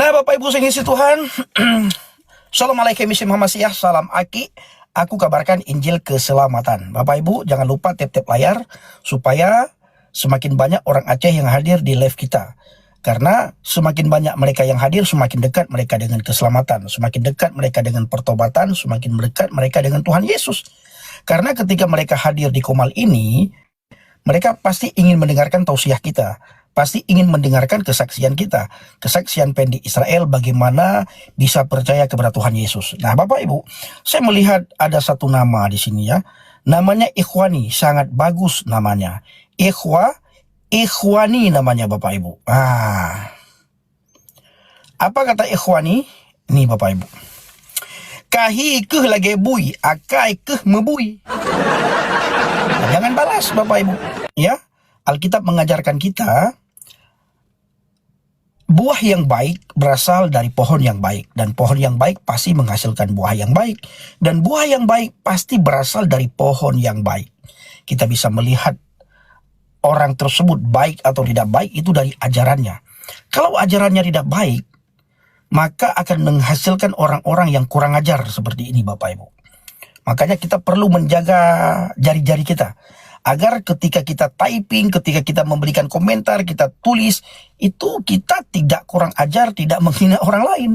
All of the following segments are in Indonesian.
Nah, Bapak Ibu sing isi Tuhan, Assalamualaikum warahmatullahi wabarakatuh. Salam Aki. Aku kabarkan Injil keselamatan. Bapak Ibu jangan lupa tap-tap layar supaya semakin banyak orang Aceh yang hadir di live kita. Karena semakin banyak mereka yang hadir, semakin dekat mereka dengan keselamatan, semakin dekat mereka dengan pertobatan, semakin dekat mereka dengan Tuhan Yesus. Karena ketika mereka hadir di Komal ini, mereka pasti ingin mendengarkan tausiah kita, pasti ingin mendengarkan kesaksian kita, kesaksian Pendi Israel bagaimana bisa percaya kepada Tuhan Yesus. Nah, Bapak Ibu, saya melihat ada satu nama di sini ya. Namanya Ikhwani, sangat bagus namanya. Ikhwani namanya Bapak Ibu. Apa kata Ikhwani? Nih Bapak Ibu. Kahi keh lagi bui, akai keh mebui. Jangan balas Bapak Ibu, ya. Alkitab mengajarkan kita buah yang baik berasal dari pohon yang baik, dan pohon yang baik pasti menghasilkan buah yang baik, dan buah yang baik pasti berasal dari pohon yang baik. Kita bisa melihat orang tersebut baik atau tidak baik itu dari ajarannya. Kalau ajarannya tidak baik, maka akan menghasilkan orang-orang yang kurang ajar seperti ini Bapak Ibu. Makanya kita perlu menjaga jari-jari kita, agar ketika kita typing, ketika kita memberikan komentar, kita tulis, itu kita tidak kurang ajar, tidak menghina orang lain.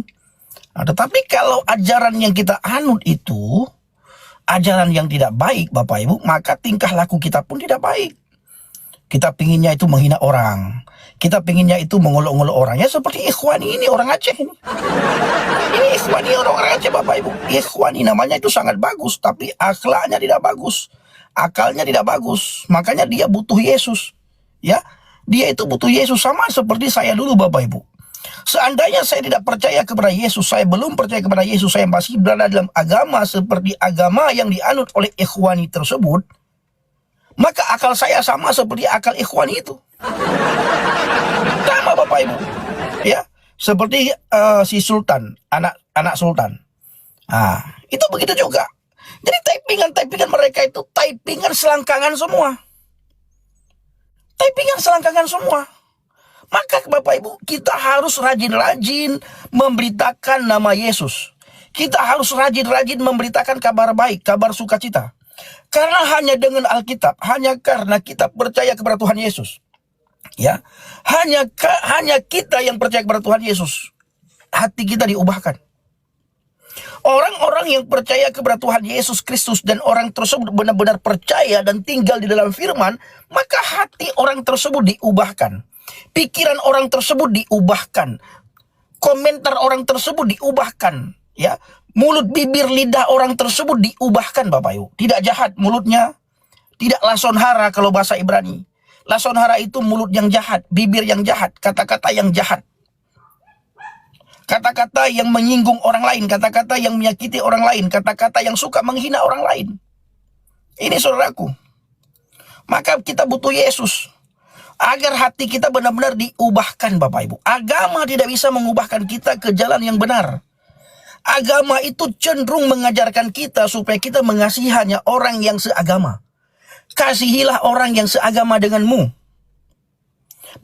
Nah, tetapi kalau ajaran yang kita anut itu ajaran yang tidak baik Bapak Ibu, maka tingkah laku kita pun tidak baik. Kita pinginnya itu menghina orang, kita pinginnya itu mengolok-olok orang. Ya seperti Ikhwani ini, orang Aceh ini. Ini Ikhwani orang Aceh Bapak Ibu. Ikhwani namanya itu sangat bagus, tapi akhlaknya tidak bagus. Akalnya tidak bagus. Makanya dia butuh Yesus. Ya, dia itu butuh Yesus, sama seperti saya dulu Bapak Ibu. Seandainya saya tidak percaya kepada Yesus, saya belum percaya kepada Yesus, saya masih berada dalam agama seperti agama yang dianut oleh Ikhwani tersebut, maka akal saya sama seperti akal Ikhwani itu. Sama Bapak Ibu. Ya, seperti si Sultan, anak Sultan. Itu begitu juga. Jadi typingan mereka itu typingan selangkangan semua. Typingan selangkangan semua. Maka Bapak Ibu, kita harus rajin-rajin memberitakan nama Yesus. Kita harus rajin-rajin memberitakan kabar baik, kabar sukacita. Karena hanya dengan Alkitab, hanya karena kita percaya kepada Tuhan Yesus, ya, hanya kita yang percaya kepada Tuhan Yesus, hati kita diubahkan. Orang-orang yang percaya kepada Tuhan Yesus Kristus dan orang tersebut benar-benar percaya dan tinggal di dalam firman, maka hati orang tersebut diubahkan, pikiran orang tersebut diubahkan, komentar orang tersebut diubahkan, ya. Mulut, bibir, lidah orang tersebut diubahkan Bapak Ibu. Tidak jahat mulutnya, tidak lason hara kalau bahasa Ibrani. Lason hara itu mulut yang jahat, bibir yang jahat, kata-kata yang jahat. Kata-kata yang menyinggung orang lain, kata-kata yang menyakiti orang lain, kata-kata yang suka menghina orang lain. Ini saudaraku. Maka kita butuh Yesus, agar hati kita benar-benar diubahkan Bapak Ibu. Agama tidak bisa mengubahkan kita ke jalan yang benar. Agama itu cenderung mengajarkan kita supaya kita mengasihi hanya orang yang seagama. Kasihilah orang yang seagama denganmu.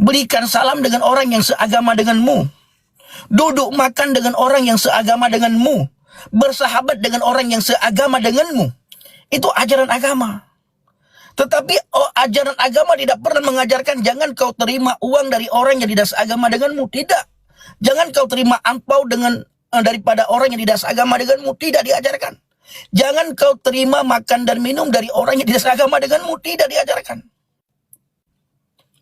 Berikan salam dengan orang yang seagama denganmu. Duduk makan dengan orang yang seagama denganmu. Bersahabat dengan orang yang seagama denganmu. Itu ajaran agama. Tetapi ajaran agama tidak pernah mengajarkan jangan kau terima uang dari orang yang tidak seagama denganmu. Tidak. Jangan kau terima ampau daripada orang yang tidak seagama denganmu. Tidak diajarkan. Jangan kau terima makan dan minum dari orang yang tidak seagama denganmu. Tidak diajarkan.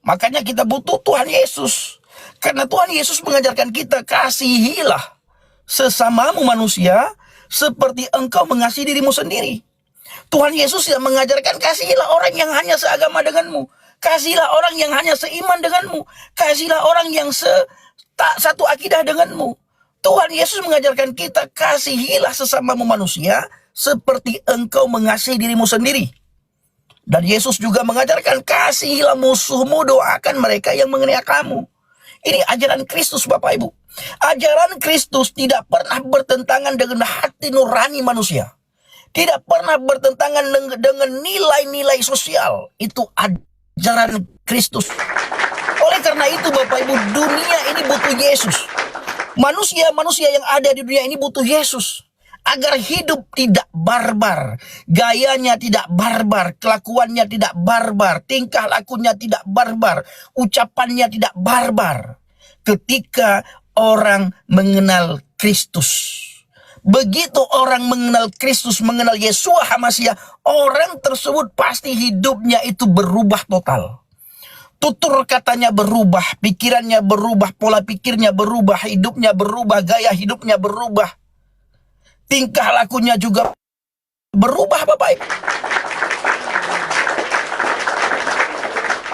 Makanya kita butuh Tuhan Yesus. Karena Tuhan Yesus mengajarkan kita, kasihilah sesamamu manusia seperti engkau mengasihi dirimu sendiri. Tuhan Yesus tidak mengajarkan kasihilah orang yang hanya seagama denganmu. Kasihilah orang yang hanya seiman denganmu. Kasihilah orang yang satu akidah denganmu. Tuhan Yesus mengajarkan kita, kasihilah sesamamu manusia seperti engkau mengasihi dirimu sendiri. Dan Yesus juga mengajarkan, kasihilah musuhmu, doakan mereka yang menghina kamu. Ini ajaran Kristus Bapak Ibu. Ajaran Kristus tidak pernah bertentangan dengan hati nurani manusia. Tidak pernah bertentangan dengan nilai-nilai sosial. Itu ajaran Kristus. Oleh karena itu Bapak Ibu, dunia ini butuh Yesus. Manusia-manusia yang ada di dunia ini butuh Yesus. Agar hidup tidak barbar, gayanya tidak barbar, kelakuannya tidak barbar, tingkah lakunya tidak barbar, ucapannya tidak barbar. Ketika orang mengenal Kristus. Begitu orang mengenal Kristus, mengenal Yeshua HaMasyiah, orang tersebut pasti hidupnya itu berubah total. Tutur katanya berubah, pikirannya berubah, pola pikirnya berubah, hidupnya berubah, gaya hidupnya berubah. Tingkah lakunya juga berubah, Bapak Ibu.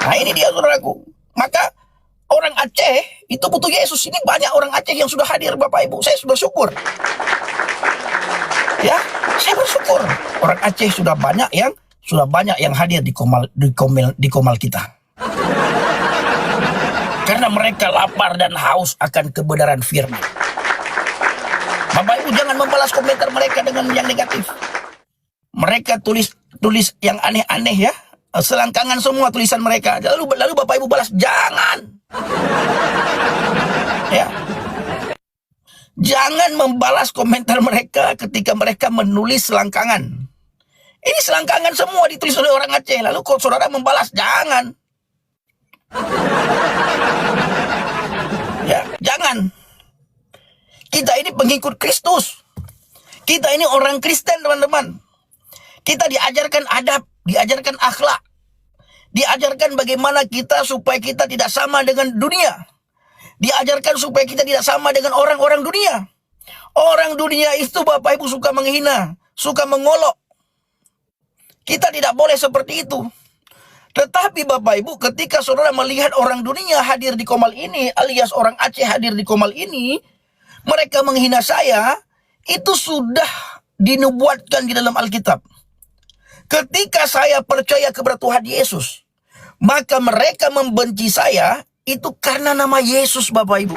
Nah, ini dia saudaraku. Maka orang Aceh itu butuh Yesus. Ini banyak orang Aceh yang sudah hadir, Bapak Ibu. Saya bersyukur. Ya, saya bersyukur. Orang Aceh sudah banyak yang hadir di komal kita. Karena mereka lapar dan haus akan kebenaran firman. Bapak Ibu jangan membalas komentar mereka dengan yang negatif. Mereka tulis yang aneh-aneh ya. Selangkangan semua tulisan mereka. Lalu Bapak Ibu balas, jangan. Ya. Jangan membalas komentar mereka ketika mereka menulis selangkangan. Ini selangkangan semua ditulis oleh orang Aceh. Lalu kalau saudara membalas, jangan. Ya, jangan. Kita ini pengikut Kristus. Kita ini orang Kristen, teman-teman. Kita diajarkan adab, diajarkan akhlak. Diajarkan bagaimana kita supaya kita tidak sama dengan dunia. Diajarkan supaya kita tidak sama dengan orang-orang dunia. Orang dunia itu Bapak Ibu suka menghina, suka mengolok. Kita tidak boleh seperti itu. Tetapi Bapak Ibu, ketika saudara melihat orang dunia hadir di komal ini, alias orang Aceh hadir di komal ini, mereka menghina saya, itu sudah dinubuatkan di dalam Alkitab. Ketika saya percaya kepada Tuhan Yesus, maka mereka membenci saya, itu karena nama Yesus, Bapak Ibu.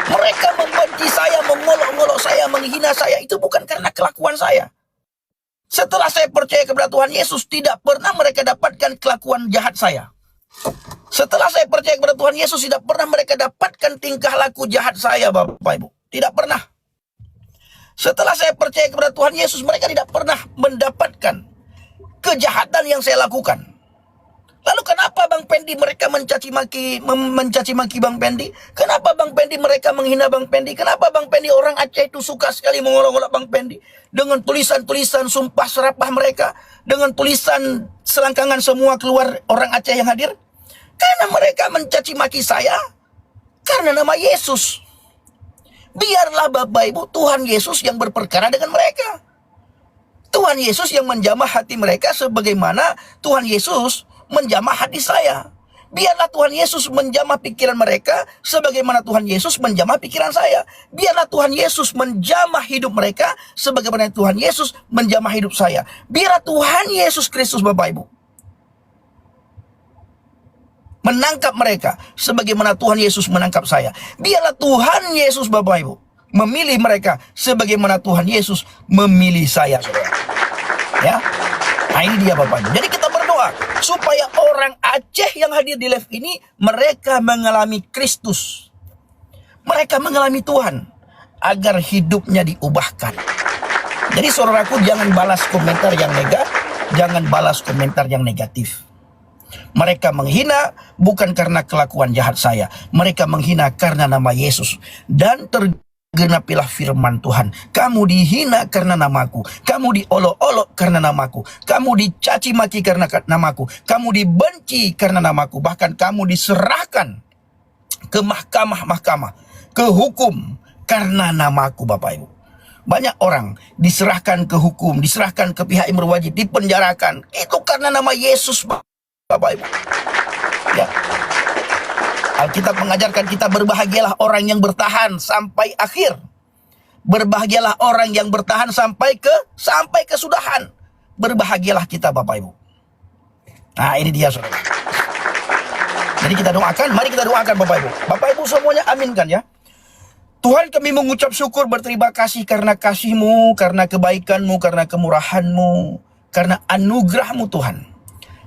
Mereka membenci saya, mengolok-olok saya, menghina saya, itu bukan karena kelakuan saya. Setelah saya percaya kepada Tuhan Yesus, tidak pernah mereka dapatkan kelakuan jahat saya. Setelah saya percaya kepada Tuhan Yesus, tidak pernah mereka dapatkan tingkah laku jahat saya, Bapak Ibu. Tidak pernah. Setelah saya percaya kepada Tuhan Yesus, mereka tidak pernah mendapatkan kejahatan yang saya lakukan. Lalu kenapa Bang Pendi mereka mencaci maki Bang Pendi? Kenapa Bang Pendi mereka menghina Bang Pendi? Kenapa Bang Pendi orang Aceh itu suka sekali mengolok-olok Bang Pendi? Dengan tulisan-tulisan sumpah serapah mereka, dengan tulisan selangkangan semua keluar orang Aceh yang hadir. Karena mereka mencaci maki saya karena nama Yesus. Biarlah Bapak Ibu Tuhan Yesus yang berperkara dengan mereka. Tuhan Yesus yang menjamah hati mereka sebagaimana Tuhan Yesus menjamah hati saya. Biarlah Tuhan Yesus menjamah pikiran mereka sebagaimana Tuhan Yesus menjamah pikiran saya. Biarlah Tuhan Yesus menjamah hidup mereka sebagaimana Tuhan Yesus menjamah hidup saya. Biarlah Tuhan Yesus Kristus Bapak Ibu menangkap mereka sebagaimana Tuhan Yesus menangkap saya. Biarlah Tuhan Yesus Bapak Ibu memilih mereka sebagaimana Tuhan Yesus memilih saya, saudara. Ya, nah ini dia Bapak Ibu. Jadi kita berdoa supaya orang Aceh yang hadir di live ini, mereka mengalami Kristus, mereka mengalami Tuhan, agar hidupnya diubahkan. Jadi saudaraku, jangan balas komentar yang negatif, jangan balas komentar yang negatif. Mereka menghina bukan karena kelakuan jahat saya. Mereka menghina karena nama Yesus. Dan tergenapilah firman Tuhan. Kamu dihina karena namaku. Kamu diolok-olok karena namaku. Kamu dicaci maki karena namaku. Kamu dibenci karena namaku. Bahkan kamu diserahkan ke mahkamah-mahkamah, ke hukum karena namaku, Bapak Ibu. Banyak orang diserahkan ke hukum, diserahkan ke pihak yang berwajib, dipenjarakan. Itu karena nama Yesus, Bapak Ibu. Ya. Alkitab mengajarkan kita, berbahagialah orang yang bertahan sampai akhir. Berbahagialah orang yang bertahan sampai kesudahan. Berbahagialah kita, Bapak Ibu. Nah, ini dia saudara. Jadi kita doakan, mari kita doakan Bapak Ibu. Bapak Ibu semuanya aminkan ya. Tuhan, kami mengucap syukur, berterima kasih karena kasih-Mu, karena kebaikan-Mu, karena kemurahan-Mu, karena anugerah-Mu Tuhan.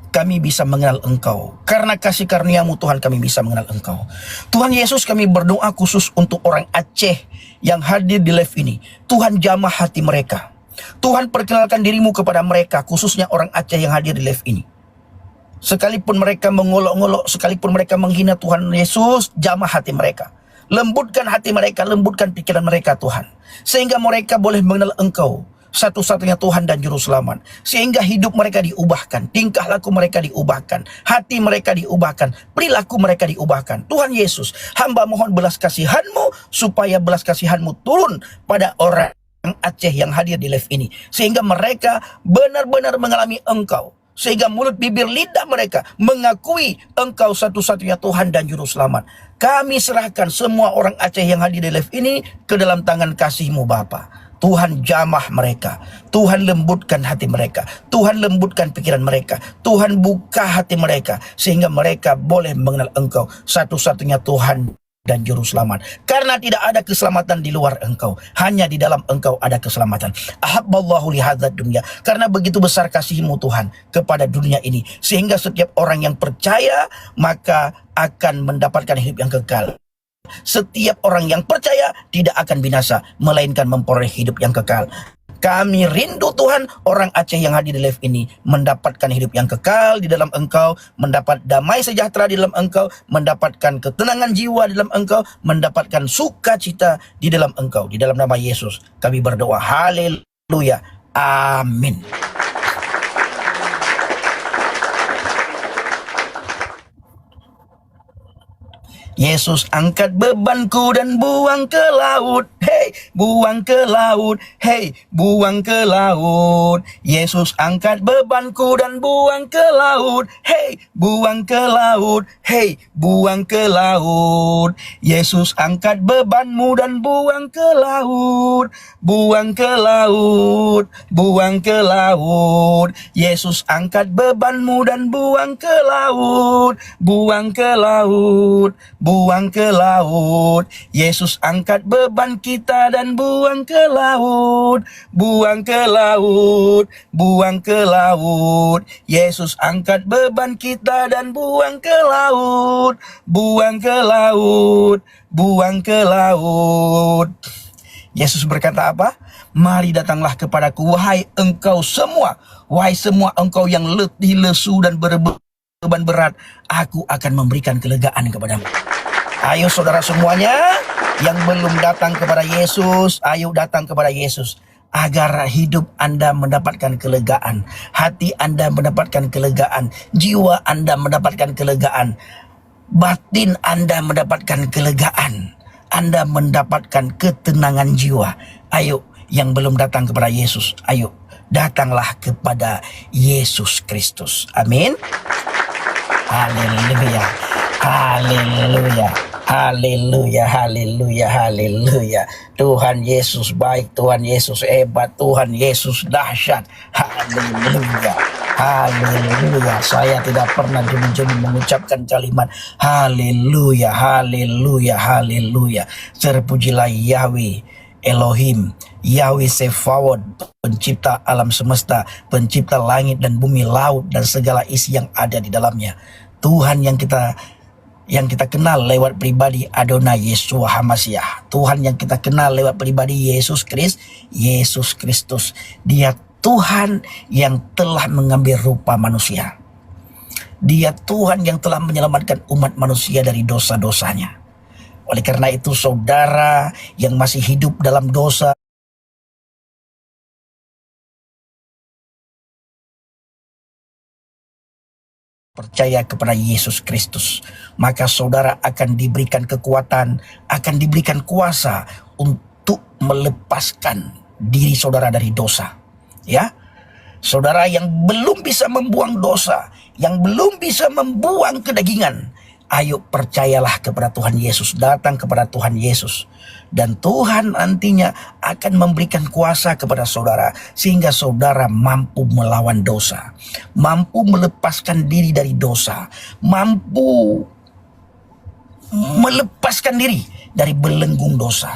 kami bisa mengenal Engkau. Karena kasih karunia-Mu Tuhan, kami bisa mengenal Engkau. Tuhan Yesus, kami berdoa khusus untuk orang Aceh yang hadir di live ini. Tuhan jamah hati mereka. Tuhan perkenalkan diri-Mu kepada mereka, khususnya orang Aceh yang hadir di live ini. Sekalipun mereka mengolok-olok, sekalipun mereka menghina, Tuhan Yesus, jamah hati mereka. Lembutkan hati mereka, lembutkan pikiran mereka Tuhan. Sehingga mereka boleh mengenal Engkau, satu-satunya Tuhan dan Juru Selamat. Sehingga hidup mereka diubahkan, tingkah laku mereka diubahkan, hati mereka diubahkan, perilaku mereka diubahkan. Tuhan Yesus, hamba mohon belas kasihan-Mu, supaya belas kasihan-Mu turun pada orang Aceh yang hadir di live ini. Sehingga mereka benar-benar mengalami Engkau. Sehingga mulut, bibir, lidah mereka mengakui Engkau satu-satunya Tuhan dan Juru Selamat. Kami serahkan semua orang Aceh yang hadir di live ini ke dalam tangan kasih-Mu Bapa. Tuhan jamah mereka, Tuhan lembutkan hati mereka, Tuhan lembutkan pikiran mereka, Tuhan buka hati mereka, sehingga mereka boleh mengenal Engkau satu-satunya Tuhan dan Juru Selamat. Karena tidak ada keselamatan di luar Engkau, hanya di dalam Engkau ada keselamatan. Ahabballahu lihadzat dunia, karena begitu besar kasih-Mu Tuhan kepada dunia ini, sehingga setiap orang yang percaya maka akan mendapatkan hidup yang kekal. Setiap orang yang percaya tidak akan binasa, melainkan memperoleh hidup yang kekal. Kami rindu Tuhan, orang Aceh yang hadir di live ini mendapatkan hidup yang kekal di dalam Engkau, mendapat damai sejahtera di dalam Engkau, mendapatkan ketenangan jiwa di dalam Engkau, mendapatkan sukacita di dalam Engkau. Di dalam nama Yesus kami berdoa, haleluya, amin. Yesus, angkat bebanku dan buang ke laut. Hei, buang ke laut. Hei, buang ke laut. Yesus, angkat bebanku dan buang ke laut. Hei, buang ke laut. Hei, buang ke laut. Yesus, angkat bebanmu dan buang ke laut. Buang ke laut. Buang ke laut. Yesus, angkat bebanmu dan buang ke laut. Buang ke laut. Buang ke laut. Yesus, angkat beban kita dan buang ke laut. Buang ke laut. Buang ke laut. Yesus, angkat beban kita dan buang ke laut. Buang ke laut. Buang ke laut. Yesus berkata apa? Mari datanglah kepadaku, wahai engkau semua. Wahai semua engkau yang letih, lesu dan berbeban berat, aku akan memberikan kelegaan kepadamu. Ayo saudara semuanya yang belum datang kepada Yesus, ayo datang kepada Yesus. Agar hidup Anda mendapatkan kelegaan, hati Anda mendapatkan kelegaan, jiwa Anda mendapatkan kelegaan, batin Anda mendapatkan kelegaan, Anda mendapatkan ketenangan jiwa. Ayo yang belum datang kepada Yesus, ayo datanglah kepada Yesus Kristus. Amin. Haleluya. Haleluya. Haleluya, haleluya, haleluya. Tuhan Yesus baik, Tuhan Yesus hebat, Tuhan Yesus dahsyat. Haleluya, haleluya. Saya tidak pernah jemu-jemu mengucapkan kalimat haleluya, haleluya, haleluya. Terpujilah Yahweh Elohim, Yahweh Sefaot, pencipta alam semesta, pencipta langit dan bumi, laut dan segala isi yang ada di dalamnya. Tuhan yang kita kenal lewat pribadi Adonai Yeshua HaMashiach. Tuhan yang kita kenal lewat pribadi Yesus Kristus. Dia Tuhan yang telah mengambil rupa manusia. Dia Tuhan yang telah menyelamatkan umat manusia dari dosa-dosanya. Oleh karena itu saudara yang masih hidup dalam dosa, percaya kepada Yesus Kristus, maka saudara akan diberikan kekuatan, akan diberikan kuasa untuk melepaskan diri saudara dari dosa. Ya, saudara yang belum bisa membuang dosa, yang belum bisa membuang kedagingan, ayo percayalah kepada Tuhan Yesus, datang kepada Tuhan Yesus. Dan Tuhan nantinya akan memberikan kuasa kepada saudara, sehingga saudara mampu melawan dosa, mampu melepaskan diri dari dosa, mampu melepaskan diri dari belenggung dosa.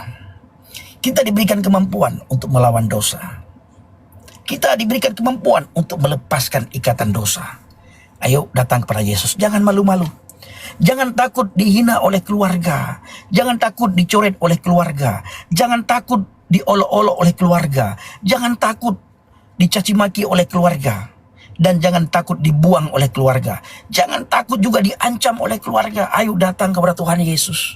Kita diberikan kemampuan untuk melawan dosa. Kita diberikan kemampuan untuk melepaskan ikatan dosa. Ayo datang kepada Yesus. Jangan malu-malu. Jangan takut dihina oleh keluarga. Jangan takut dicoret oleh keluarga. Jangan takut diolok-olok oleh keluarga. Jangan takut dicaci maki oleh keluarga. Dan jangan takut dibuang oleh keluarga. Jangan takut juga diancam oleh keluarga. Ayo datang kepada Tuhan Yesus.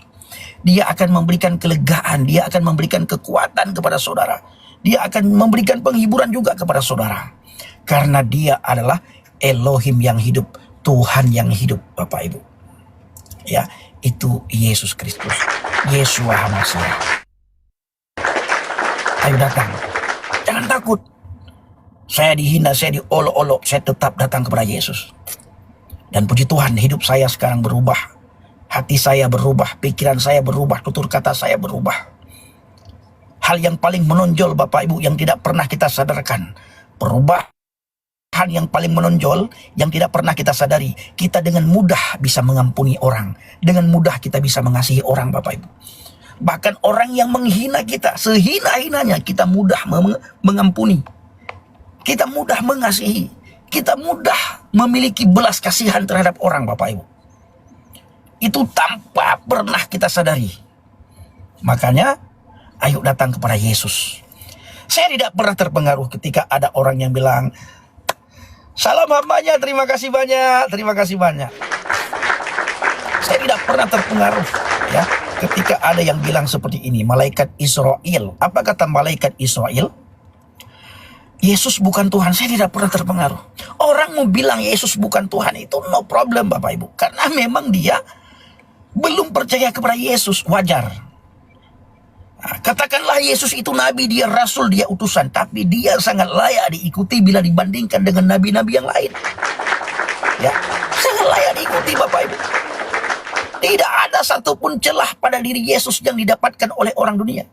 Dia akan memberikan kelegaan. Dia akan memberikan kekuatan kepada saudara. Dia akan memberikan penghiburan juga kepada saudara. Karena dia adalah Elohim yang hidup, Tuhan yang hidup, Bapak Ibu. Ya, itu Yesus Kristus, Yeshua HaMashiach. Ayo datang, jangan takut. Saya dihina, saya diolok-olok, saya tetap datang kepada Yesus. Dan puji Tuhan, hidup saya sekarang berubah. Hati saya berubah, pikiran saya berubah, tutur kata saya berubah. Hal yang paling menonjol, Bapak Ibu, yang tidak pernah kita sadarkan, perubahan yang paling menonjol yang tidak pernah kita sadari, kita dengan mudah bisa mengampuni orang, dengan mudah kita bisa mengasihi orang, Bapak Ibu. Bahkan orang yang menghina kita, sehina-hinanya, kita mudah mengampuni, kita mudah mengasihi, kita mudah memiliki belas kasihan terhadap orang, Bapak Ibu. Itu tanpa pernah kita sadari. Makanya ayo datang kepada Yesus. Saya tidak pernah terpengaruh ketika ada orang yang bilang, salam hambanya, terima kasih banyak, terima kasih banyak. Saya tidak pernah terpengaruh ya ketika ada yang bilang seperti ini, malaikat Israel. Apa kata malaikat Israel? Yesus bukan Tuhan. Saya tidak pernah terpengaruh. Orang mau bilang Yesus bukan Tuhan itu no problem, Bapak Ibu. Karena memang dia belum percaya kepada Yesus, wajar. Nah, katakanlah Yesus itu nabi, dia rasul, dia utusan, tapi dia sangat layak diikuti bila dibandingkan dengan nabi-nabi yang lain. Ya, sangat layak diikuti, Bapak Ibu. Tidak ada satupun celah pada diri Yesus yang didapatkan oleh orang dunia.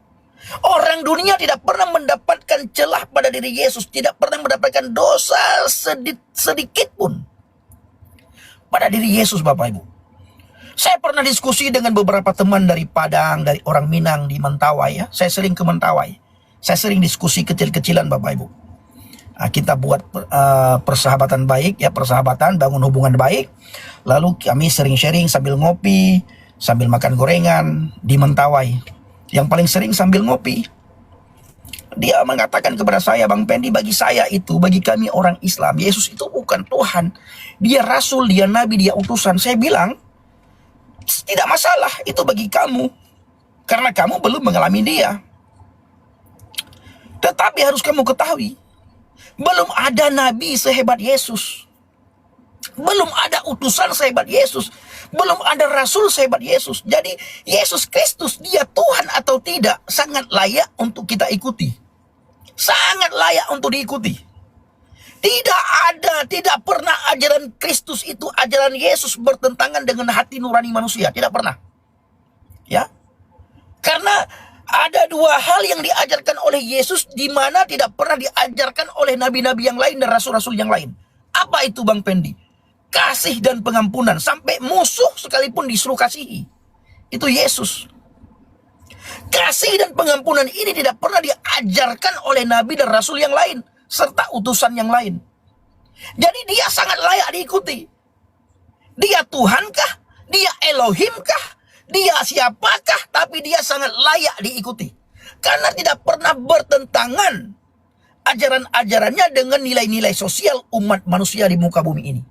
Orang dunia tidak pernah mendapatkan celah pada diri Yesus, tidak pernah mendapatkan dosa sedikit pun pada diri Yesus, Bapak Ibu. Saya pernah diskusi dengan beberapa teman dari Padang, dari orang Minang di Mentawai ya. Saya sering ke Mentawai. Saya sering diskusi kecil-kecilan, Bapak Ibu. Nah, kita buat persahabatan baik ya, persahabatan, bangun hubungan baik. Lalu kami sering sharing sambil ngopi, sambil makan gorengan di Mentawai. Yang paling sering sambil ngopi. Dia mengatakan kepada saya, Bang Pendi, bagi saya itu, bagi kami orang Islam, Yesus itu bukan Tuhan. Dia rasul, dia nabi, dia utusan. Saya bilang, tidak masalah, itu bagi kamu. Karena kamu belum mengalami dia. Tetapi harus kamu ketahui, belum ada nabi sehebat Yesus. Belum ada utusan sehebat Yesus. Belum ada rasul sehebat Yesus. Jadi Yesus Kristus, dia Tuhan atau tidak, sangat layak untuk kita ikuti. Sangat layak untuk diikuti. Tidak pernah ajaran Kristus itu, ajaran Yesus bertentangan dengan hati nurani manusia. Tidak pernah. Ya. Karena ada dua hal yang diajarkan oleh Yesus di mana tidak pernah diajarkan oleh nabi-nabi yang lain dan rasul-rasul yang lain. Apa itu, Bang Pendi? Kasih dan pengampunan. Sampai musuh sekalipun disuruh kasihi. Itu Yesus. Kasih dan pengampunan ini tidak pernah diajarkan oleh nabi dan rasul yang lain serta utusan yang lain. Jadi dia sangat layak diikuti. Dia Tuhankah? Dia Elohimkah? Dia siapakah? Tapi dia sangat layak diikuti. Karena tidak pernah bertentangan ajaran-ajarannya dengan nilai-nilai sosial umat manusia di muka bumi ini.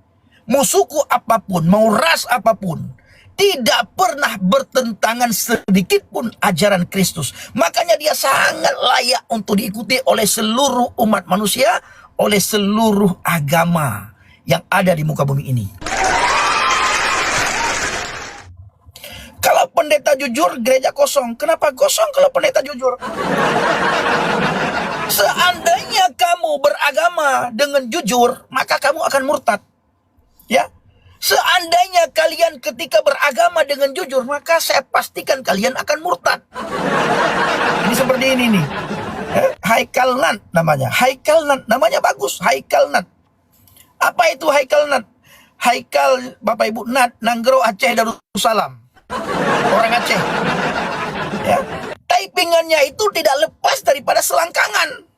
Mau suku apapun, mau ras apapun, tidak pernah bertentangan sedikit pun ajaran Kristus. Makanya dia sangat layak untuk diikuti oleh seluruh umat manusia, oleh seluruh agama yang ada di muka bumi ini. Kalau pendeta jujur, gereja kosong. Kenapa kosong kalau pendeta jujur? Seandainya kamu beragama dengan jujur, maka kamu akan murtad. Ya. Seandainya kalian ketika beragama dengan jujur, maka saya pastikan kalian akan murtad. Ini seperti ini nih. Haikal Nat namanya. Haikal Nat namanya bagus. Haikal Nat. Apa itu Haikal Nat? Haikal Bapak Ibu Nat Nanggero Aceh Darussalam. Orang Aceh. Ya. Typingannya itu tidak lepas daripada selangkangan.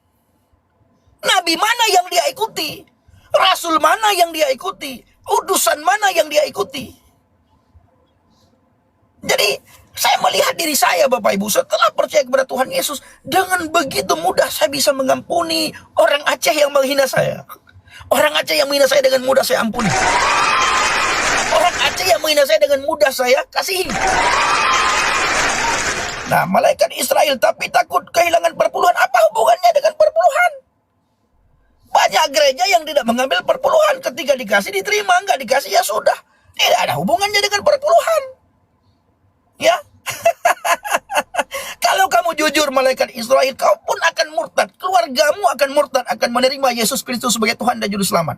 Nabi mana yang dia ikuti? Rasul mana yang dia ikuti? Utusan mana yang dia ikuti? Jadi saya melihat diri saya, Bapak Ibu, setelah percaya kepada Tuhan Yesus, dengan begitu mudah saya bisa mengampuni orang Aceh yang menghina saya. Orang Aceh yang menghina saya dengan mudah saya ampuni. Orang Aceh yang menghina saya dengan mudah saya kasihi. Nah, malaikat Israel tapi takut kehilangan perpuluhan. Apa hubungannya dengan perpuluhan? Banyak gereja yang tidak mengambil perpuluhan. Ketika dikasih diterima, enggak dikasih ya sudah. Tidak ada hubungannya dengan perpuluhan. Ya. Kalau kamu jujur malaikat Israel, kau pun akan murtad. Keluargamu akan murtad, akan menerima Yesus Kristus sebagai Tuhan dan Juru Selamat.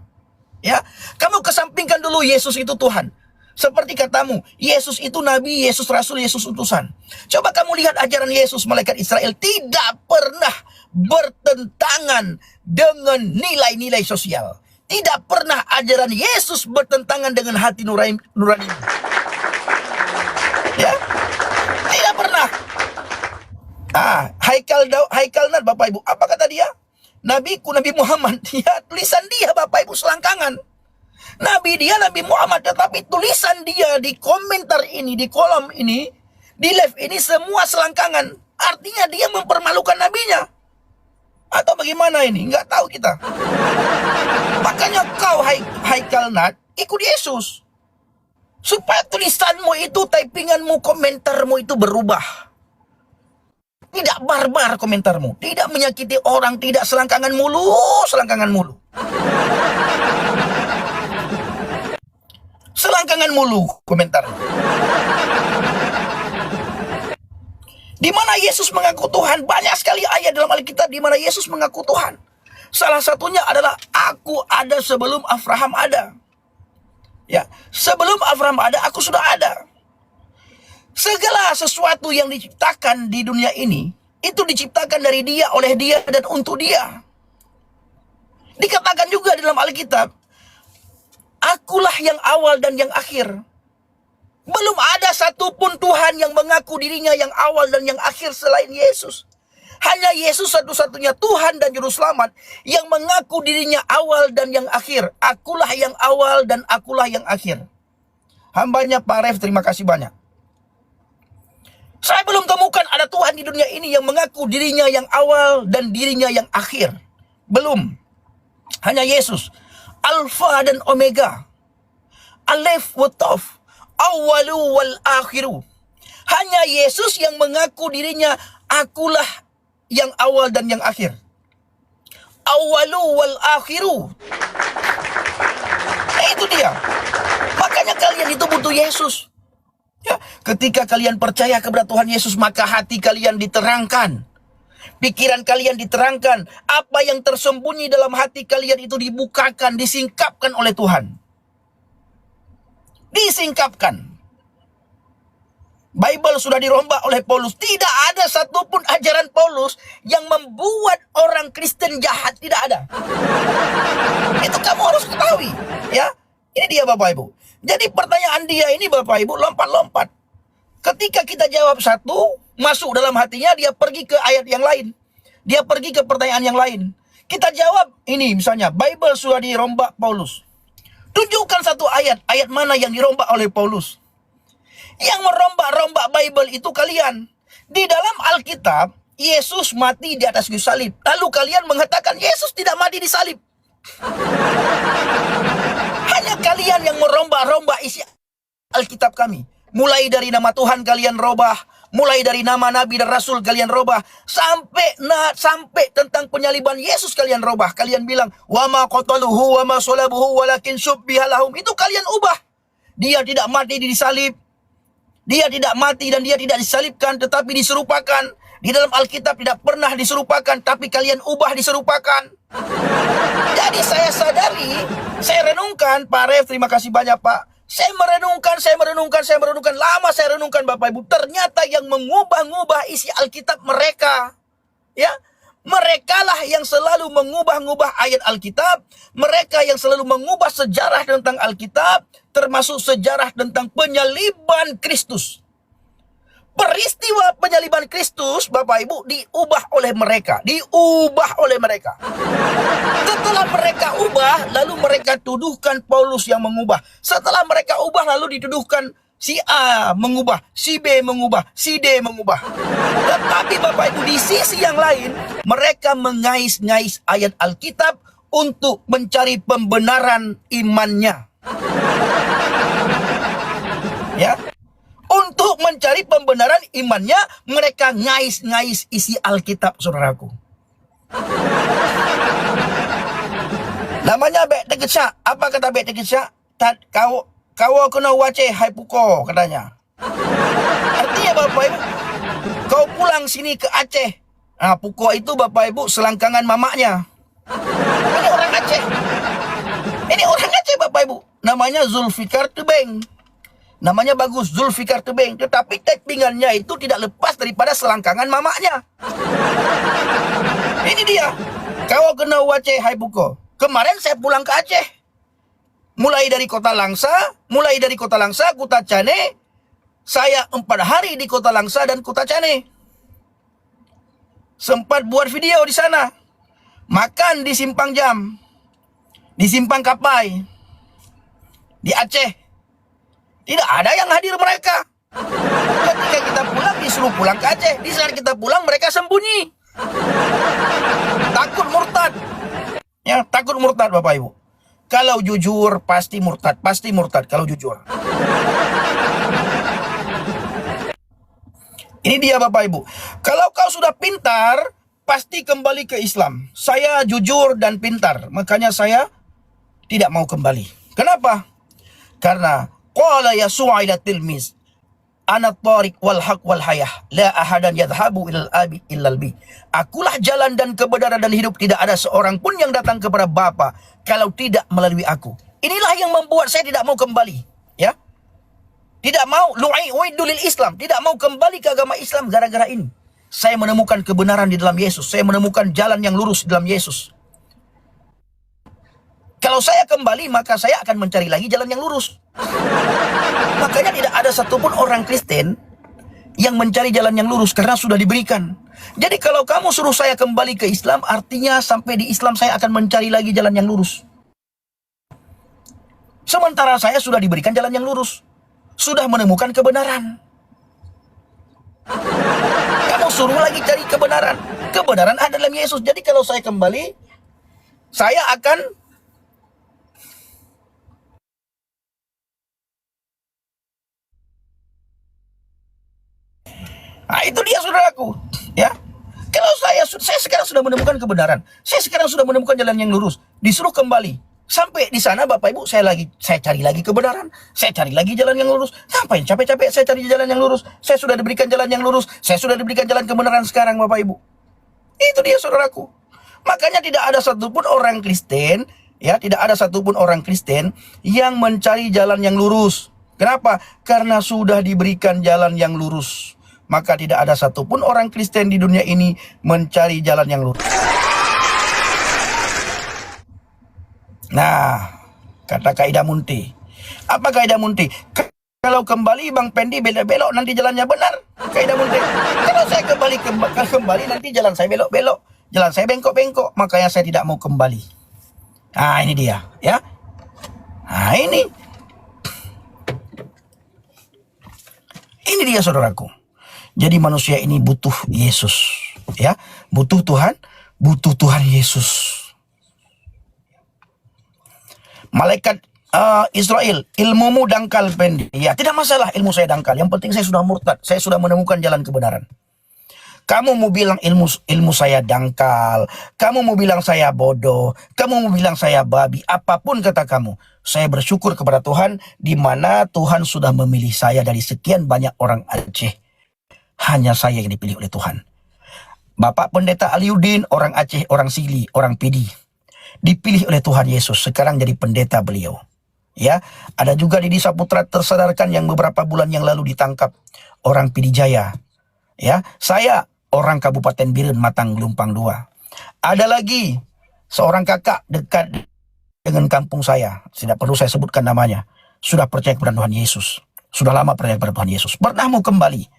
Ya, kamu kesampingkan dulu Yesus itu Tuhan. Seperti katamu, Yesus itu nabi, Yesus rasul, Yesus utusan. Coba kamu lihat ajaran Yesus malaikat Israel tidak pernah bertentangan dengan nilai-nilai sosial. Tidak pernah ajaran Yesus bertentangan dengan hati nurani. Ya, tidak pernah. Haikal Nat, Bapak Ibu, apa kata dia? Nabiku Nabi Muhammad. Ya, tulisan dia, Bapak Ibu, selangkangan. Nabi dia Nabi Muhammad, tetapi tulisan dia di komentar ini, di kolom ini, di live ini semua selangkangan. Artinya dia mempermalukan nabinya. Atau bagaimana ini? Nggak tahu kita. Makanya kau Haikal Nat, ikut Yesus. Supaya tulisanmu itu, typinganmu, komentarmu itu berubah. Tidak barbar komentarmu, tidak menyakiti orang, tidak selangkangan mulu. Selangkangan mulu komentar. Di mana Yesus mengaku Tuhan, banyak sekali ayat dalam Alkitab di mana Yesus mengaku Tuhan. Salah satunya adalah aku ada sebelum Abraham ada. Ya, sebelum Abraham ada, aku sudah ada. Segala sesuatu yang diciptakan di dunia ini, itu diciptakan dari Dia, oleh Dia, dan untuk Dia. Dikatakan juga di dalam Alkitab, akulah yang awal dan yang akhir. Belum ada satupun Tuhan yang mengaku dirinya yang awal dan yang akhir selain Yesus. Hanya Yesus satu-satunya Tuhan dan Juru Selamat yang mengaku dirinya awal dan yang akhir. Akulah yang awal dan akulah yang akhir. Hambanya Pak Ref, terima kasih banyak. Saya belum temukan ada Tuhan di dunia ini yang mengaku dirinya yang awal dan dirinya yang akhir. Belum. Hanya Yesus. Alfa dan Omega. Alef wa Taf. Awalu wal akhiru. Hanya Yesus yang mengaku dirinya akulah yang awal dan yang akhir. Awalu wal akhiru. Itu dia. Makanya kalian itu butuh Yesus. Ya, ketika kalian percaya kepada Tuhan Yesus, maka hati kalian diterangkan. Pikiran kalian diterangkan. Apa yang tersembunyi dalam hati kalian itu dibukakan, disingkapkan oleh Tuhan. Disingkapkan. Bible sudah dirombak oleh Paulus. Tidak ada satupun ajaran Paulus yang membuat orang Kristen jahat. Tidak ada. Itu kamu harus ketahui. Ya, ini dia Bapak Ibu. Jadi pertanyaan dia ini Bapak Ibu lompat-lompat. Ketika kita jawab satu, masuk dalam hatinya, dia pergi ke ayat yang lain. Dia pergi ke pertanyaan yang lain. Kita jawab ini misalnya, Bible sudah dirombak Paulus. Tunjukkan satu ayat. Ayat mana yang dirombak oleh Paulus? Yang merombak-rombak Bible itu kalian. Di dalam Alkitab, Yesus mati di atas kayu salib. Lalu kalian mengatakan Yesus tidak mati di salib. Hanya kalian yang merombak-rombak isi Alkitab kami. Mulai dari nama Tuhan kalian robah, mulai dari nama Nabi dan Rasul kalian robah, sampai tentang penyaliban Yesus kalian robah. Kalian bilang, wa ma qataluhu wa ma salabuhu walakin syubbiha lahum. Itu kalian ubah. Dia tidak mati di salib. Dia tidak mati dan dia tidak disalibkan, tetapi diserupakan. Di dalam Alkitab tidak pernah diserupakan, tapi kalian ubah diserupakan. Jadi saya sadari, saya renungkan, Pak Ref, terima kasih banyak Pak. Saya merenungkan. Lama saya renungkan Bapak Ibu. Ternyata yang mengubah-ngubah isi Alkitab mereka. Ya, mereka lah yang selalu mengubah-ngubah ayat Alkitab. Mereka yang selalu mengubah sejarah tentang Alkitab. Termasuk sejarah tentang penyaliban Kristus. Peristiwa penyaliban Kristus, Bapak Ibu, diubah oleh mereka. Diubah oleh mereka. Setelah mereka ubah, lalu mereka tuduhkan Paulus yang mengubah. Setelah mereka ubah, lalu dituduhkan si A mengubah, si B mengubah, si D mengubah. Tetapi Bapak Ibu, di sisi yang lain, mereka mengais-ngais ayat Alkitab untuk mencari pembenaran imannya. Ya, untuk mencari pembenaran imannya, mereka ngais-ngais isi Alkitab, saudaraku. Namanya bek tekesya. Apa kata bek tekesya? Kau kena wace hai puko, katanya. Artinya Bapak Ibu, kau pulang sini ke Aceh. Nah, puko itu Bapak Ibu selangkangan mamaknya. Ini orang Aceh. Ini orang Aceh Bapak Ibu. Namanya Zulfikar Tebing. Namanya bagus, Zulfikar Tebing. Tetapi typingannya itu tidak lepas daripada selangkangan mamaknya. Ini dia. Kau kena wace hai puko. Kemarin saya pulang ke Aceh. Mulai dari kota Langsa, Kuta Cane. Saya 4 hari di kota Langsa dan Kuta Cane. Sempat buat video di sana. Makan di Simpang Jam. Di Simpang Kapai. Di Aceh. Tidak ada yang hadir mereka. Ketika kita pulang, disuruh pulang ke Aceh. Di saat kita pulang, mereka sembunyi. Takut murtad. Ya, takut murtad Bapak Ibu. Kalau jujur, pasti murtad. Pasti murtad kalau jujur. Ini dia Bapak Ibu. Kalau kau sudah pintar, pasti kembali ke Islam. Saya jujur dan pintar. Makanya saya tidak mau kembali. Kenapa? Karena qala Yasu'a ila tilmiz, ana tariq wal haq wal hayah, la ahadan yadhhabu ilal abi illal bi. Akulah jalan dan kebenaran dan hidup, tidak ada seorang pun yang datang kepada Bapa kalau tidak melalui aku. Inilah yang membuat saya tidak mau kembali, ya. Tidak mau lu'idu lil Islam, tidak mau kembali ke agama Islam gara-gara ini. Saya menemukan kebenaran di dalam Yesus, saya menemukan jalan yang lurus di dalam Yesus. Kalau saya kembali, maka saya akan mencari lagi jalan yang lurus. Makanya tidak ada satupun orang Kristen yang mencari jalan yang lurus karena sudah diberikan. Jadi kalau kamu suruh saya kembali ke Islam, artinya sampai di Islam saya akan mencari lagi jalan yang lurus. Sementara saya sudah diberikan jalan yang lurus. Sudah menemukan kebenaran. Kamu suruh lagi cari kebenaran. Kebenaran ada dalam Yesus. Jadi kalau saya kembali, saya akan nah, itu dia saudaraku, ya. Kalau saya sekarang sudah menemukan kebenaran, saya sekarang sudah menemukan jalan yang lurus, disuruh kembali. Sampai di sana Bapak Ibu, saya cari lagi kebenaran, saya cari lagi jalan yang lurus. Ngapain capek-capek saya cari jalan yang lurus? Saya sudah diberikan jalan yang lurus, saya sudah diberikan jalan kebenaran sekarang Bapak Ibu. Itu dia saudaraku. Makanya tidak ada satupun orang Kristen, ya, tidak ada satupun orang Kristen yang mencari jalan yang lurus. Kenapa? Karena sudah diberikan jalan yang lurus. Maka tidak ada satupun orang Kristen di dunia ini mencari jalan yang lurus. Nah, kata kaidah Munti. Apa kaidah Munti? Kalau kembali Bang Pendi belok-belok, nanti jalannya benar. Kaidah Munti. Kalau saya kembali nanti jalan saya belok-belok, jalan saya bengkok-bengkok. Makanya saya tidak mau kembali. Nah, ini dia, ya. Nah, ini dia saudaraku. Jadi manusia ini butuh Yesus, ya, butuh Tuhan Yesus. Malaikat Israel, ilmumu dangkal Pendi. Ya, tidak masalah ilmu saya dangkal. Yang penting saya sudah murtad, saya sudah menemukan jalan kebenaran. Kamu mau bilang ilmu saya dangkal, kamu mau bilang saya bodoh, kamu mau bilang saya babi, apapun kata kamu. Saya bersyukur kepada Tuhan di mana Tuhan sudah memilih saya dari sekian banyak orang Aceh. Hanya saya yang dipilih oleh Tuhan. Bapak Pendeta Aliuddin, orang Aceh, orang Sili, orang Pidi. Dipilih oleh Tuhan Yesus, sekarang jadi pendeta beliau. Ya, ada juga Didi Saputra tersadarkan yang beberapa bulan yang lalu ditangkap, orang Pidi Jaya. Ya, saya orang Kabupaten Biren, Matang, Gelumpang 2. Ada lagi seorang kakak dekat dengan kampung saya, tidak perlu saya sebutkan namanya, sudah percaya kepada Tuhan Yesus. Sudah lama percaya kepada Tuhan Yesus. Pernah mau kembali.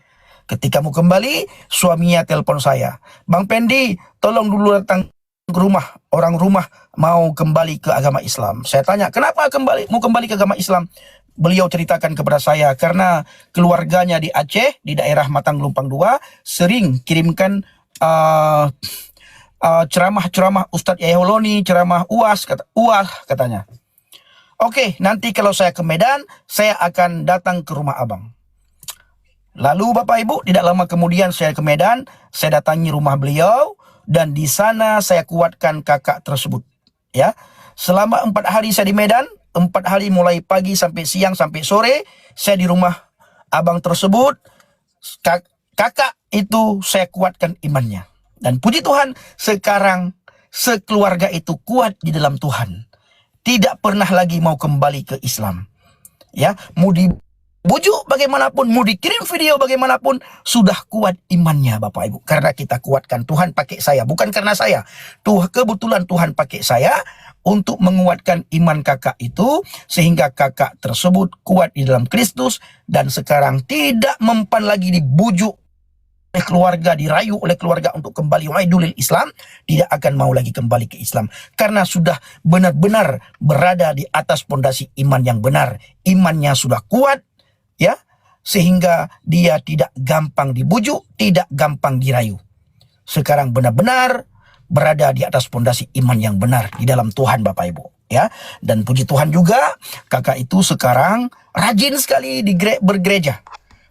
Ketika mau kembali, suaminya telepon saya. Bang Pendi, tolong dulu datang ke rumah. Orang rumah mau kembali ke agama Islam. Saya tanya, kenapa mau kembali ke agama Islam? Beliau ceritakan kepada saya, karena keluarganya di Aceh, di daerah Matang Lumpang 2, sering kirimkan ceramah-ceramah Ustadz Yaholoni, ceramah UAS, katanya. Oke, nanti kalau saya ke Medan, saya akan datang ke rumah abang. Lalu Bapak Ibu, tidak lama kemudian saya ke Medan, saya datangi rumah beliau, dan di sana saya kuatkan kakak tersebut. Ya, selama 4 hari saya di Medan, 4 hari mulai pagi sampai siang sampai sore, saya di rumah abang tersebut. Kakak itu saya kuatkan imannya. Dan puji Tuhan, sekarang sekeluarga itu kuat di dalam Tuhan. Tidak pernah lagi mau kembali ke Islam. Ya, mau dibujuk bagaimanapun, mau dikirim video bagaimanapun, sudah kuat imannya Bapak Ibu. Karena kita kuatkan, Tuhan pakai saya, bukan karena saya. Kebetulan Tuhan pakai saya untuk menguatkan iman kakak itu, sehingga kakak tersebut kuat di dalam Kristus, dan sekarang tidak mempan lagi dibujuk oleh keluarga, dirayu oleh keluarga untuk kembali waidulil Islam, tidak akan mau lagi kembali ke Islam. Karena sudah benar-benar berada di atas pondasi iman yang benar. Imannya sudah kuat, ya, sehingga dia tidak gampang dibujuk, tidak gampang dirayu. Sekarang benar-benar berada di atas pondasi iman yang benar di dalam Tuhan Bapak Ibu. Ya, dan puji Tuhan juga, kakak itu sekarang rajin sekali bergereja.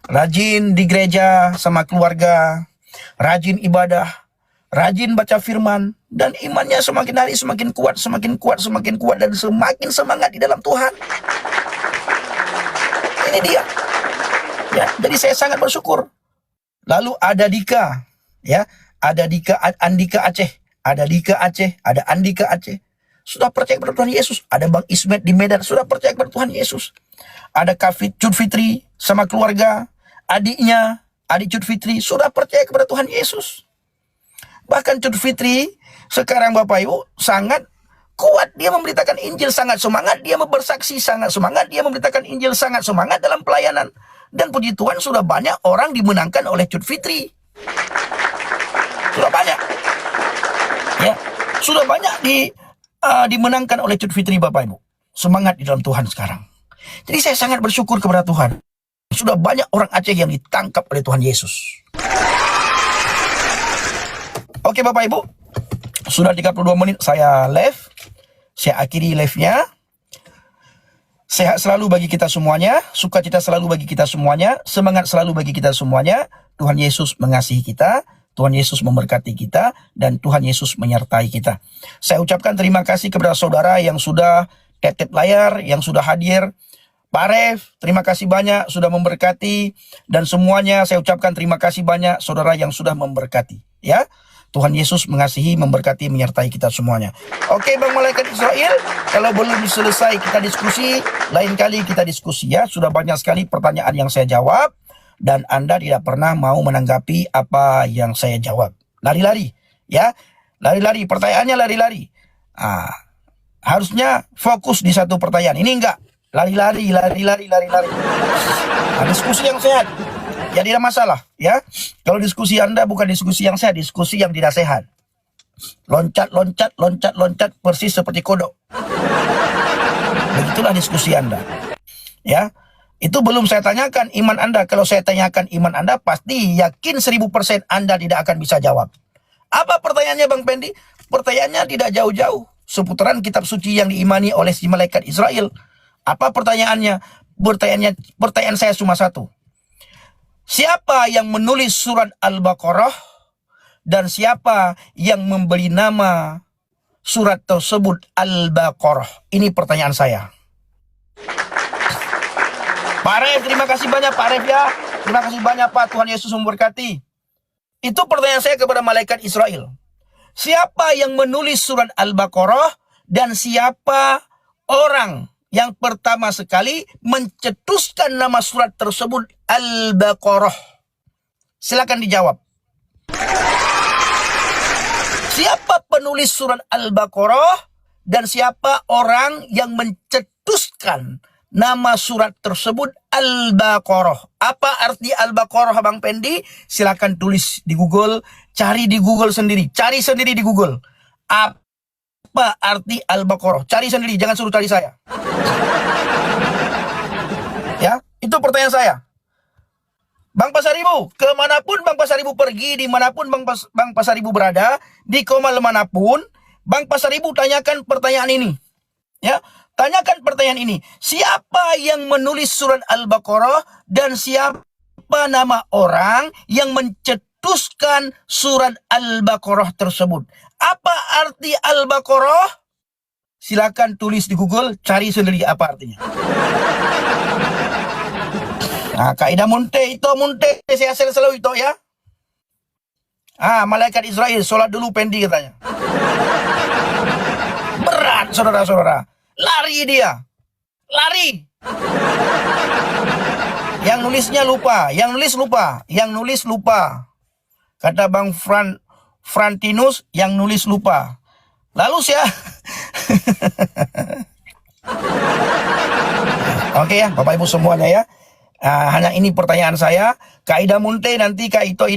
Rajin di gereja sama keluarga, rajin ibadah, rajin baca firman, dan imannya semakin hari semakin kuat, dan semakin semangat di dalam Tuhan. Ini dia. Ya, jadi saya sangat bersyukur. Lalu ada Dika, ya, ada Dika Andika Aceh, ada Dika Aceh, ada Andika Aceh. Sudah percaya kepada Tuhan Yesus. Ada Bang Ismet di Medan, sudah percaya kepada Tuhan Yesus. Ada Cut Fitri sama keluarga, adiknya, adik Cut Fitri, sudah percaya kepada Tuhan Yesus. Bahkan Cut Fitri sekarang Bapak Ibu sangat kuat, dia memberitakan Injil, sangat semangat, dia bersaksi, sangat semangat, dia memberitakan Injil, sangat semangat dalam pelayanan. Dan puji Tuhan, sudah banyak orang dimenangkan oleh Cut Fitri. Sudah banyak. Ya, sudah banyak dimenangkan oleh Cut Fitri Bapak Ibu. Semangat di dalam Tuhan sekarang. Jadi saya sangat bersyukur kepada Tuhan. Sudah banyak orang Aceh yang ditangkap oleh Tuhan Yesus. Oke Bapak Ibu, sudah 32 menit saya live. Saya akhiri live-nya. Sehat selalu bagi kita semuanya, sukacita selalu bagi kita semuanya, semangat selalu bagi kita semuanya. Tuhan Yesus mengasihi kita, Tuhan Yesus memberkati kita, dan Tuhan Yesus menyertai kita. Saya ucapkan terima kasih kepada saudara yang sudah tap layar, yang sudah hadir. Pak Aref, terima kasih banyak sudah memberkati, dan semuanya saya ucapkan terima kasih banyak saudara yang sudah memberkati. Ya, Tuhan Yesus mengasihi, memberkati, menyertai kita semuanya. Oke Bang Malaikat Israel, kalau belum selesai kita diskusi, lain kali kita diskusi ya. Sudah banyak sekali pertanyaan yang saya jawab, dan Anda tidak pernah mau menanggapi apa yang saya jawab. Lari-lari, ya, lari-lari, pertanyaannya lari-lari. Harusnya fokus di satu pertanyaan, ini enggak. Lari-lari. Diskusi yang sehat. Ya tidak masalah, ya. Kalau diskusi Anda bukan diskusi yang sehat, diskusi yang tidak sehat. Loncat, persis seperti kodok. Begitulah diskusi Anda. Ya. Itu belum saya tanyakan iman Anda. Kalau saya tanyakan iman Anda, pasti yakin 1000% Anda tidak akan bisa jawab. Apa pertanyaannya Bang Pendi? Pertanyaannya tidak jauh-jauh. Seputaran kitab suci yang diimani oleh si malaikat Israel. Apa pertanyaannya? Pertanyaan saya cuma satu. Siapa yang menulis surat Al-Baqarah, dan siapa yang memberi nama surat tersebut Al-Baqarah? Ini pertanyaan saya. Pak Aref, terima kasih banyak Pak Aref ya. Terima kasih banyak Pak, Tuhan Yesus memberkati. Itu pertanyaan saya kepada malaikat Israel. Siapa yang menulis surat Al-Baqarah, dan siapa orang yang pertama sekali mencetuskan nama surat tersebut Al-Baqarah? Silakan dijawab. Siapa penulis surat Al-Baqarah, dan siapa orang yang mencetuskan, nama surat tersebut Al-Baqarah. Apa arti Al-Baqarah, Bang Pendi? Silakan tulis di Google, cari di Google sendiri, cari sendiri di Google. Apa arti Al-Baqarah? Cari sendiri, jangan suruh cari saya. Ya, itu pertanyaan saya. Bang Pasaribu, kemanapun Bang Pasaribu pergi, dimanapun Bang Pasaribu berada, di komal manapun, Bang Pasaribu tanyakan pertanyaan ini. Ya, tanyakan pertanyaan ini. Siapa yang menulis surat Al-Baqarah dan siapa nama orang yang mencetuskan surat Al-Baqarah tersebut? Apa arti Al-Baqarah? Silakan tulis di Google, cari sendiri apa artinya. Nah, kaidah munte itu saya selalu itu ya. Malaikat Israel, sholat dulu Pendi katanya. Berat, saudara-saudara. Lari dia. Lari. Yang nulisnya lupa. Yang nulis lupa. Kata Bang Frantinus, yang nulis lupa. Lalu saya... Oke ya, Bapak Ibu semuanya ya. Hanya ini pertanyaan saya. Kaidah munte nanti, ito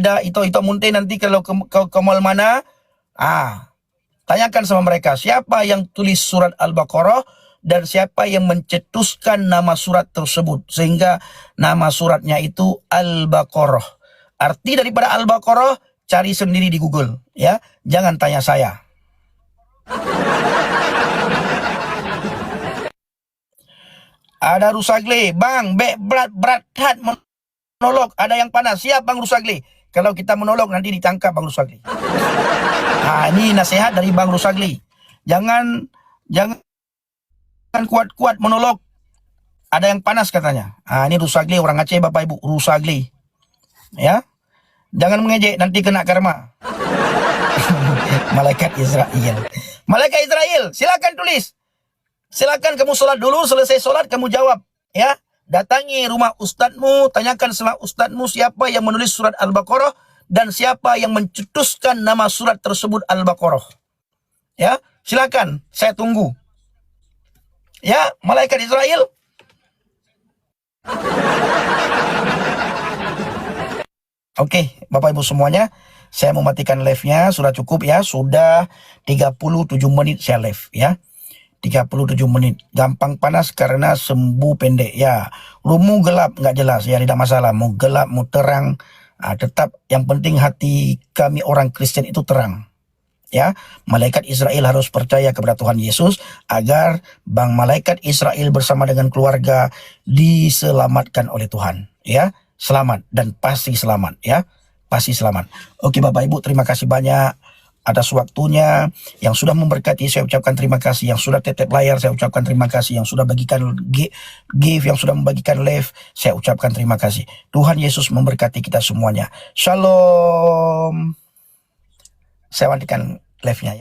munte nanti kalau ke mall mana, tanyakan sama mereka siapa yang tulis surat Al-Baqarah dan siapa yang mencetuskan nama surat tersebut sehingga nama suratnya itu Al-Baqarah. Arti daripada Al-Baqarah cari sendiri di Google ya, jangan tanya saya. Ada Rusagli, Bang, berat menolok, ada yang panas. Siap Bang Rusagli. Kalau kita menolok nanti ditangkap Bang Rusagli. Ini nasihat dari Bang Rusagli. Jangan kuat-kuat menolok. Ada yang panas katanya. Ini Rusagli, orang Aceh Bapak Ibu, Rusagli. Ya. Jangan mengejek, nanti kena karma. Malaikat Israel. Malaikat Israel, silakan tulis. Silakan kamu sholat dulu, selesai sholat kamu jawab. Ya, datangi rumah ustadzmu, tanyakan sama ustadzmu siapa yang menulis surat Al-Baqarah dan siapa yang mencetuskan nama surat tersebut Al-Baqarah. Ya, silakan, saya tunggu. Ya, malaikat Israel. Oke, Bapak Ibu semuanya, saya mematikan live-nya, sudah cukup ya, sudah 37 menit saya live ya. 37 menit. Gampang panas karena sembuh pendek. Ya, rumu gelap nggak jelas. Ya, tidak masalah. Mau gelap, mau terang. Tetap yang penting hati kami orang Kristen itu terang. Ya, malaikat Israel harus percaya kepada Tuhan Yesus agar Bang malaikat Israel bersama dengan keluarga diselamatkan oleh Tuhan. Ya, selamat dan pasti selamat. Ya, pasti selamat. Oke Bapak Ibu, terima kasih banyak atas waktunya. Yang sudah memberkati saya ucapkan terima kasih. Yang sudah tetep layar saya ucapkan terima kasih. Yang sudah bagikan give, yang sudah membagikan live saya ucapkan terima kasih. Tuhan Yesus memberkati kita semuanya. Shalom. Saya matikan live-nya.